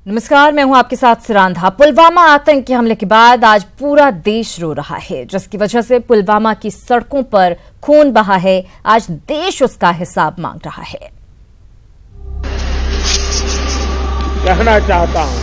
नमस्कार, मैं हूं आपके साथ सिरांधा। पुलवामा आतंकी हमले के बाद आज पूरा देश रो रहा है, जिसकी वजह से पुलवामा की सड़कों पर खून बहा है। आज देश उसका हिसाब मांग रहा है। कहना चाहता हूं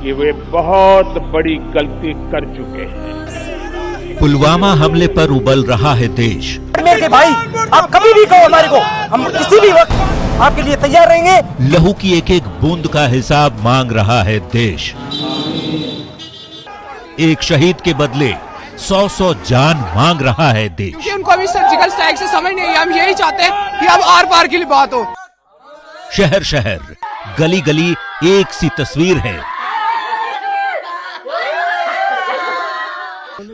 कि वे बहुत बड़ी गलती कर चुके हैं। पुलवामा हमले पर उबल रहा है देश। मेरे भाई, आप कभी भी कहो हमारे को, हम किसी भी वक्त आपके लिए तैयार रहेंगे। लहू की एक एक बूंद का हिसाब मांग रहा है देश। एक शहीद के बदले 100-100 जान मांग रहा है देश। क्योंकि उनको अभी सर्जिकल स्ट्राइक से समझ नहीं है। हम यही चाहते हैं कि अब आर पार की बात हो। शहर शहर, गली गली एक सी तस्वीर है।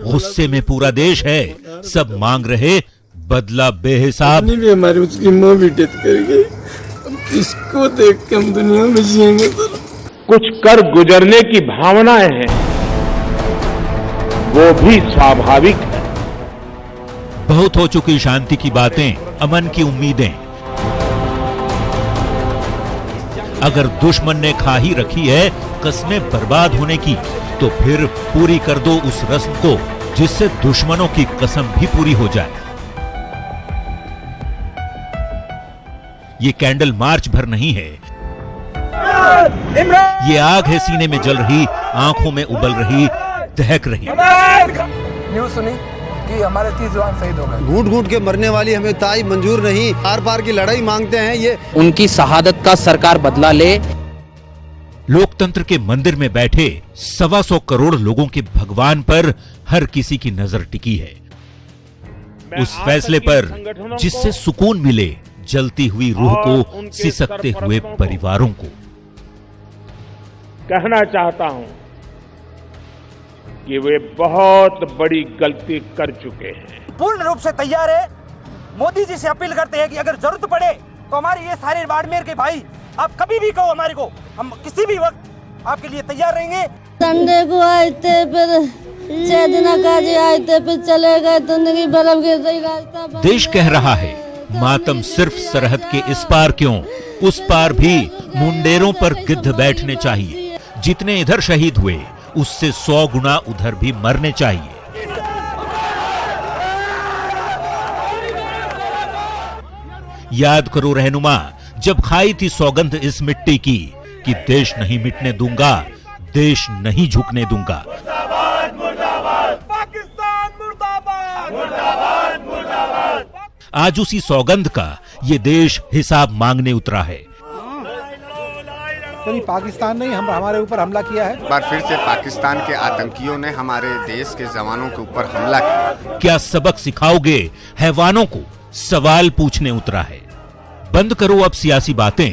गुस्से में पूरा देश है। सब मांग रहे बदला बेहिसाब। भी हमारी उसकी माँ भी डेथ कर गई। अब किसको देख के हम दुनिया में जिएंगे? कुछ कर गुजरने की भावनाएं हैं, वो भी स्वाभाविक है। बहुत हो चुकी शांति की बातें, अमन की उम्मीदें। अगर दुश्मन ने खा ही रखी है कस्में बर्बाद होने की, तो फिर पूरी कर दो उस रस्म को जिससे दुश्मनों की कसम भी पूरी हो जाए। ये कैंडल मार्च भर नहीं है, ये आग है सीने में जल रही, आंखों में उबल रही, दहक रही। न्यूज सुनी कि हमारे 30 जवान शहीद हो गए। घूट घूट के मरने वाली हमें ताई मंजूर नहीं। आर पार की लड़ाई मांगते हैं। ये उनकी शहादत का सरकार बदला ले। लोकतंत्र के मंदिर में बैठे 125 करोड़ लोगों के भगवान पर हर किसी की नजर टिकी है। उस फैसले पर जिससे सुकून मिले जलती हुई रूह को, सिसकते हुए परिवारों को। कहना चाहता हूं कि वे बहुत बड़ी गलती कर चुके हैं। पूर्ण रूप से तैयार है। मोदी जी से अपील करते हैं कि अगर जरूरत पड़े तो हमारे ये सारे बाड़मेर के भाई, आप कभी भी कहो हमारे को, हम किसी भी वक्त आपके लिए तैयार रहेंगे। संडे को आए थे, फिर 6 दिन का जी आए थे, फिर चले गए। जिंदगी बर्फ गिर गई। रास्ता देश कह रहा है मातम सिर्फ सरहद के इस पार क्यों, उस पार भी मुंडेरों पर गिद्ध बैठने चाहिए। जितने इधर शहीद हुए उससे 100 गुना उधर भी मरने चाहिए। याद करो रहनुमा, जब खाई थी सौगंध इस मिट्टी की कि देश नहीं मिटने दूंगा, देश नहीं झुकने दूंगा। मुर्दाबाद, मुर्दाबाद, पाकिस्तान मुर्दाबाद, मुर्दाबाद, मुर्दाबाद। आज उसी सौगंध का ये देश हिसाब मांगने उतरा है। तो पाकिस्तान ने हमारे ऊपर हमला किया है। एक बार फिर से पाकिस्तान के आतंकियों ने हमारे देश के जवानों के ऊपर हमला किया। क्या सबक सिखाओगे हैवानों को, सवाल पूछने उतरा है। बंद करो अब सियासी बातें,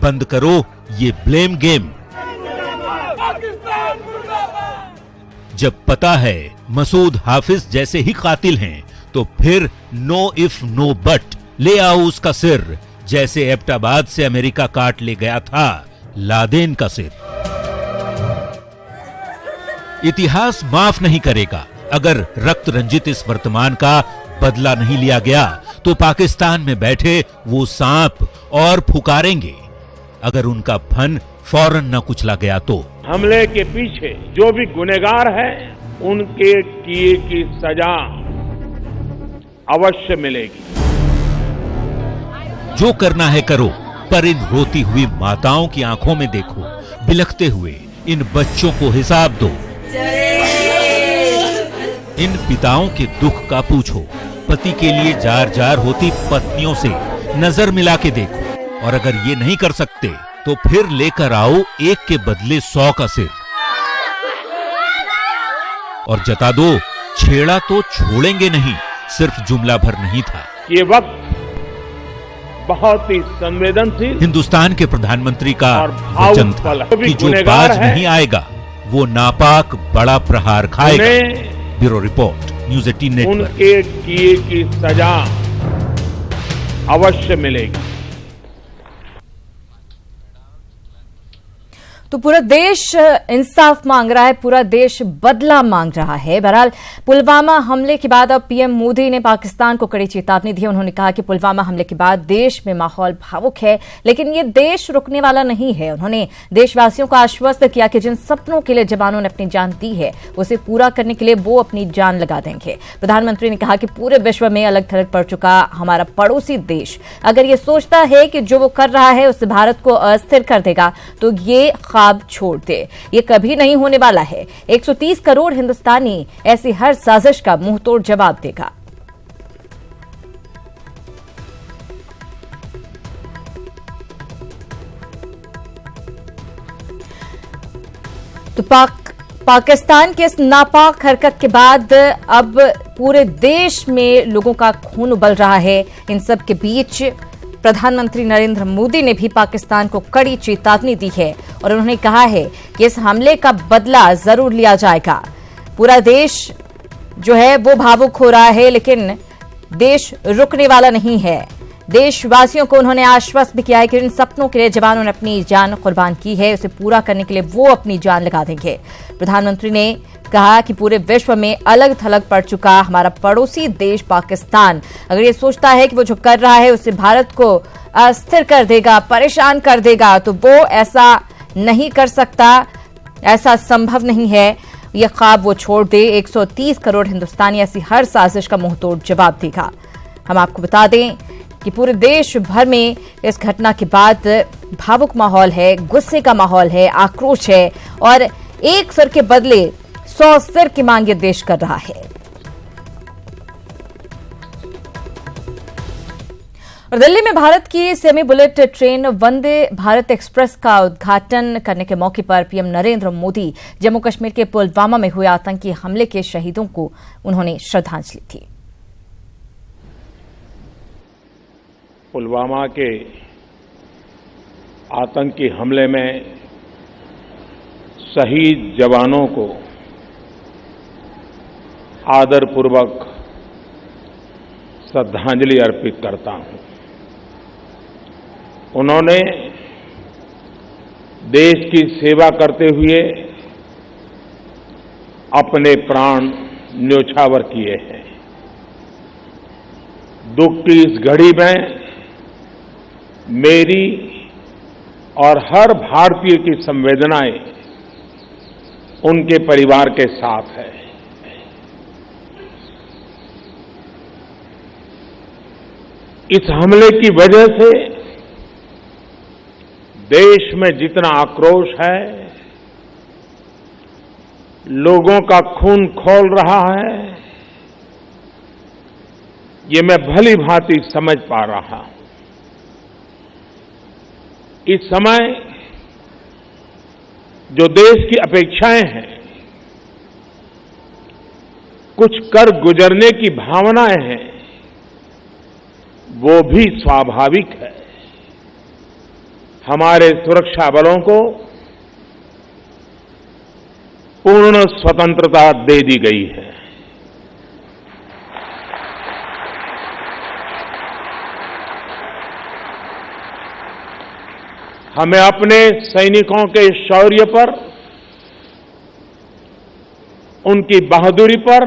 बंद करो ये ब्लेम गेम। जब पता है मसूद हाफिज जैसे ही कातिल हैं, तो फिर नो इफ नो बट ले आओ उसका सिर, जैसे एबटाबाद से अमेरिका काट ले गया था लादेन का सिर। इतिहास माफ नहीं करेगा अगर रक्त रंजित इस वर्तमान का बदला नहीं लिया गया, तो पाकिस्तान में बैठे वो सांप और फुकारेंगे अगर उनका फन फौरन न कुचला गया तो। हमले के पीछे जो भी गुनहगार हैं, उनके किए की सजा अवश्य मिलेगी। जो करना है करो, पर इन रोती हुई माताओं की आंखों में देखो, बिलखते हुए इन बच्चों को हिसाब दो। इन पिताओं के दुख का पूछो। पति के लिए जार जार होती पत्नियों से नजर मिला के देखो, और अगर ये नहीं कर सकते तो फिर लेकर आओ एक के बदले 100 का सिर, और जता दो छेड़ा तो छोड़ेंगे नहीं, सिर्फ जुमला भर नहीं था। ये वक्त बहुत ही संवेदनशील हिंदुस्तान के प्रधानमंत्री का और वचन था कि जो बाज नहीं आएगा वो नापाक बड़ा प्रहार खाएगा। Bureau report, news 18 network. उनके किए की सजा अवश्य मिलेगी। तो पूरा देश इंसाफ मांग रहा है, पूरा देश बदला मांग रहा है। बहरहाल पुलवामा हमले के बाद अब पीएम मोदी ने पाकिस्तान को कड़ी चेतावनी दी। उन्होंने कहा कि पुलवामा हमले के बाद देश में माहौल भावुक है, लेकिन ये देश रुकने वाला नहीं है। उन्होंने देशवासियों को आश्वस्त किया कि जिन सपनों के लिए जवानों ने अपनी जान दी है, उसे पूरा करने के लिए वो अपनी जान लगा देंगे। प्रधानमंत्री ने कहा कि पूरे विश्व में अलग थलग पड़ चुका हमारा पड़ोसी देश अगर ये सोचता है कि जो वो कर रहा है उससे भारत को अस्थिर कर देगा, तो ये ख्वाब छोड़ दे। ये कभी नहीं होने वाला है। 130 करोड़ हिंदुस्तानी ऐसी हर साजिश का मुंहतोड़ जवाब देगा। तो पाकिस्तान के इस नापाक हरकत के बाद अब पूरे देश में लोगों का खून उबल रहा है। इन सब के बीच प्रधानमंत्री नरेंद्र मोदी ने भी पाकिस्तान को कड़ी चेतावनी दी है और उन्होंने कहा है कि इस हमले का बदला जरूर लिया जाएगा। पूरा देश जो है वो भावुक हो रहा है, लेकिन देश रुकने वाला नहीं है। देशवासियों को उन्होंने आश्वस्त भी किया है कि इन सपनों के लिए जवानों ने अपनी जान कुर्बान की है, उसे पूरा करने के लिए वो अपनी जान लगा देंगे। प्रधानमंत्री ने कहा कि पूरे विश्व में अलग थलग पड़ चुका हमारा पड़ोसी देश पाकिस्तान अगर ये सोचता है कि वो जो कर रहा है उससे भारत को अस्थिर कर देगा, परेशान कर देगा, तो वो ऐसा नहीं कर सकता, ऐसा संभव नहीं है। ये ख्वाब वो छोड़ दे। 130 करोड़ हिंदुस्तानी ऐसी हर साजिश का मुंहतोड़ जवाब देगा। हम आपको बता दें कि पूरे देश भर में इस घटना के बाद भावुक माहौल है, गुस्से का माहौल है, आक्रोश है और एक सिर के बदले 100 सिर की मांग ये देश कर रहा है। और दिल्ली में भारत की semi bullet train Vande Bharat express का उद्घाटन करने के मौके पर पीएम नरेंद्र मोदी जम्मू कश्मीर के पुलवामा में हुए आतंकी हमले के शहीदों को उन्होंने श्रद्धांजलि दी। पुलवामा के आतंकी हमले में शहीद जवानों को आदरपूर्वक श्रद्धांजलि अर्पित करता हूं। उन्होंने देश की सेवा करते हुए अपने प्राण न्योछावर किए हैं। दुख की इस घड़ी में मेरी और हर भारतीय की संवेदनाएं उनके परिवार के साथ है। इस हमले की वजह से देश में जितना आक्रोश है, लोगों का खून खौल रहा है, ये मैं भली भांति समझ पा रहा हूं। इस समय जो देश की अपेक्षाएं हैं, कुछ कर गुजरने की भावनाएं हैं, वो भी स्वाभाविक है। हमारे सुरक्षा बलों को पूर्ण स्वतंत्रता दे दी गई है। हमें अपने सैनिकों के शौर्य पर, उनकी बहादुरी पर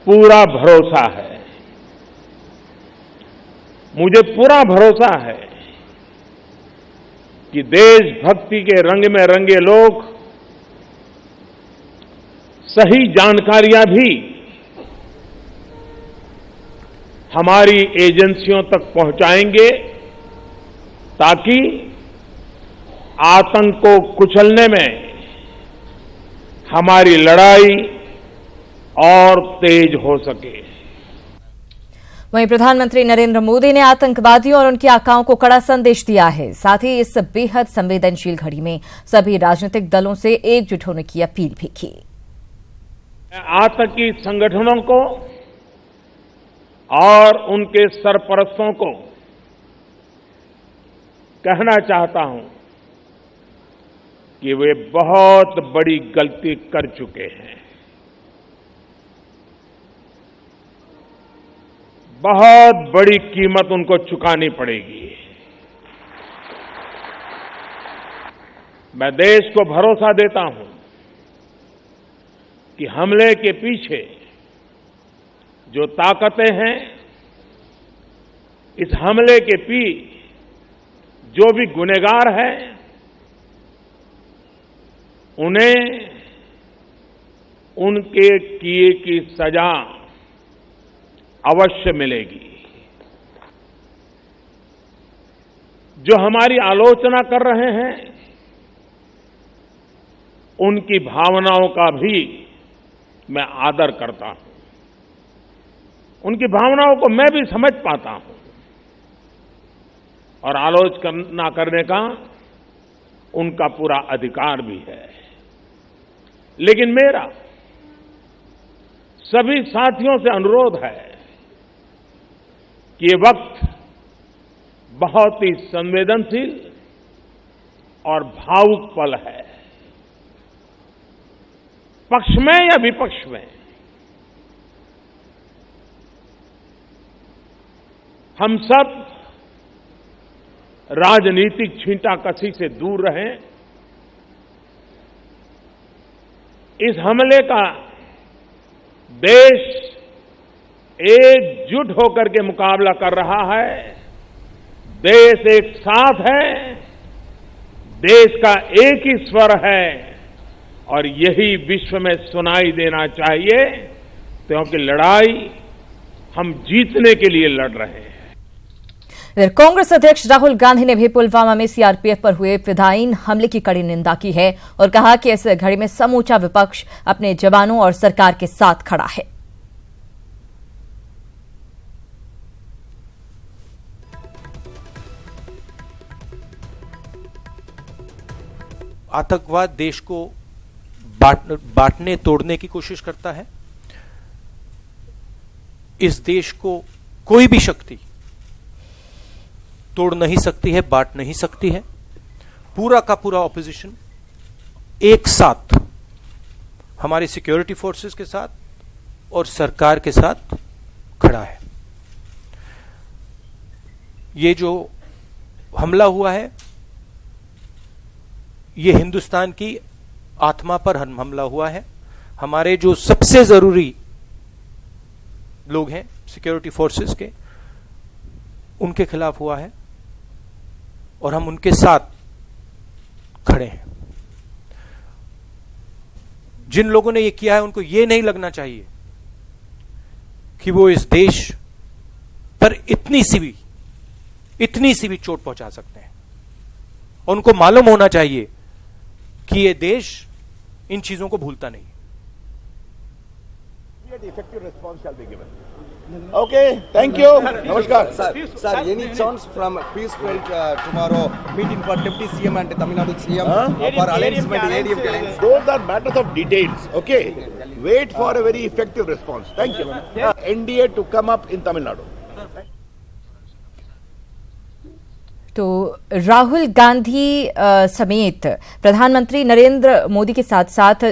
पूरा भरोसा है। मुझे पूरा भरोसा है कि देशभक्ति के रंग में रंगे लोग सही जानकारियां भी हमारी एजेंसियों तक पहुंचाएंगे, ताकि आतंक को कुचलने में हमारी लड़ाई और तेज हो सके। वहीं प्रधानमंत्री नरेंद्र मोदी ने आतंकवादियों और उनकी आकाओं को कड़ा संदेश दिया है। साथ ही इस बेहद संवेदनशील घड़ी में सभी राजनीतिक दलों से एकजुट होने की अपील भी की। आतंकी संगठनों को और उनके सरपरस्तों को कहना चाहता हूं कि वे बहुत बड़ी गलती कर चुके हैं। बहुत बड़ी कीमत उनको चुकानी पड़ेगी। मैं देश को भरोसा देता हूं कि हमले के पीछे जो ताकतें हैं, इस हमले के जो भी गुनहगार हैं, उन्हें उनके किए की सजा अवश्य मिलेगी। जो हमारी आलोचना कर रहे हैं, उनकी भावनाओं का भी मैं आदर करता हूं। उनकी भावनाओं को मैं भी समझ पाता हूं और आलोचना करने का उनका पूरा अधिकार भी है। लेकिन मेरा सभी साथियों से अनुरोध है कि ये वक्त बहुत ही संवेदनशील और भावुक पल है। पक्ष में या विपक्ष में, हम सब राजनीतिक छींटाकशी से दूर रहें। इस हमले का देश एकजुट होकर के मुकाबला कर रहा है। देश एक साथ है, देश का एक ही स्वर है और यही विश्व में सुनाई देना चाहिए, क्योंकि लड़ाई हम जीतने के लिए लड़ रहे हैं। इधर कांग्रेस अध्यक्ष राहुल गांधी ने भी पुलवामा में सीआरपीएफ पर हुए फिदायीन हमले की कड़ी निंदा की है और कहा कि इस घड़ी में समूचा विपक्ष अपने जवानों और सरकार के साथ खड़ा है। आतंकवाद देश को बांटने तोड़ने की कोशिश करता है। इस देश को कोई भी शक्ति तोड़ नहीं सकती है, बांट नहीं सकती है। पूरा का पूरा ऑपोजिशन एक साथ हमारी सिक्योरिटी फोर्सेस के साथ और सरकार के साथ खड़ा है। ये जो हमला हुआ है, ये हिंदुस्तान की आत्मा पर हमला हुआ है। हमारे जो सबसे जरूरी लोग हैं सिक्योरिटी फोर्सेस के, उनके खिलाफ हुआ है और हम उनके साथ खड़े हैं। जिन लोगों ने ये किया है, उनको ये नहीं लगना चाहिए कि वो इस देश पर इतनी सी भी चोट पहुंचा सकते हैं। और उनको मालूम होना चाहिए कि ये देश इन चीजों को भूलता नहीं। Okay, thank you. Namaskar. Sir, any chance from peaceful tomorrow meeting for Deputy CM and Tamil Nadu CM for arrangement ADM alliance? Those are matters of details. Okay, wait for a very effective response. Thank you. NDA to come up in Tamil Nadu. तो राहुल गांधी समेत प्रधानमंत्री नरेंद्र मोदी के साथ साथ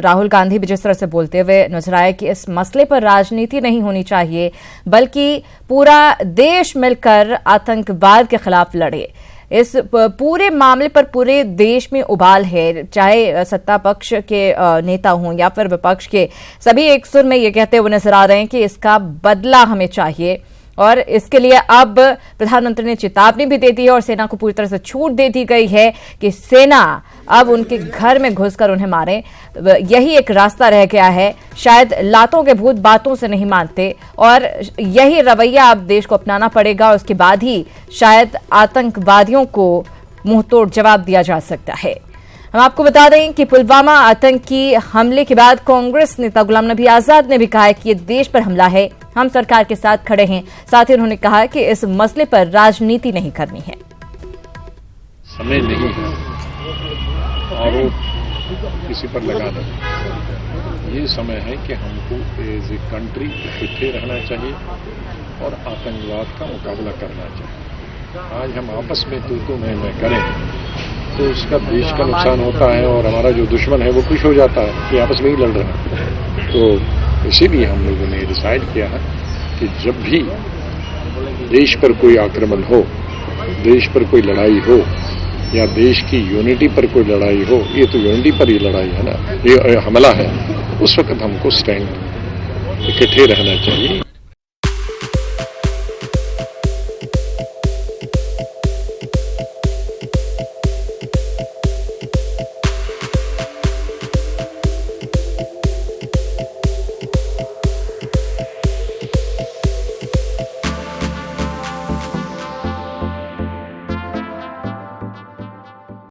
राहुल गांधी भी जिस तरह से बोलते हुए नजर आए कि इस मसले पर राजनीति नहीं होनी चाहिए, बल्कि पूरा देश मिलकर आतंकवाद के खिलाफ लड़े। इस पूरे मामले पर पूरे देश में उबाल है, चाहे सत्ता पक्ष के नेता हों या फिर विपक्ष के, सभी एक सुर में ये कहते हुए नजर आ रहे हैं कि इसका बदला हमें चाहिए। और इसके लिए अब प्रधानमंत्री ने चेतावनी भी दे दी है और सेना को पूरी तरह से छूट दे दी गई है कि सेना अब उनके घर में घुसकर उन्हें मारे। यही एक रास्ता रह गया है। शायद लातों के भूत बातों से नहीं मानते और यही रवैया अब देश को अपनाना पड़ेगा। उसके बाद ही शायद आतंकवादियों को मुंहतोड़ जवाब दिया जा सकता है। हम आपको बता दें कि पुलवामा आतंकी हमले के बाद कांग्रेस नेता गुलाम नबी आजाद ने भी कहा है कि ये देश पर हमला है, हम सरकार के साथ खड़े हैं। साथ ही उन्होंने कहा कि इस मसले पर राजनीति नहीं करनी है। समय नहीं है आरोप किसी पर लगा दे। ये समय है कि हमको एज ए कंट्री इकट्ठे रहना चाहिए और आतंकवाद का मुकाबला करना चाहिए। आज हम आपस में तू मैं करें तो उसका देश का नुकसान होता है और हमारा जो दुश्मन है वो खुश हो जाता है कि आपस में ही लड़ रहे हैं। तो इसीलिए हम लोगों ने डिसाइड किया है कि जब भी देश पर कोई आक्रमण हो, देश पर कोई लड़ाई हो, या देश की यूनिटी पर कोई लड़ाई हो, ये तो यूनिटी पर ही लड़ाई है ना, ये हमला है, उस वक्त हमको स्टैंड इकट्ठे रहना चाहिए।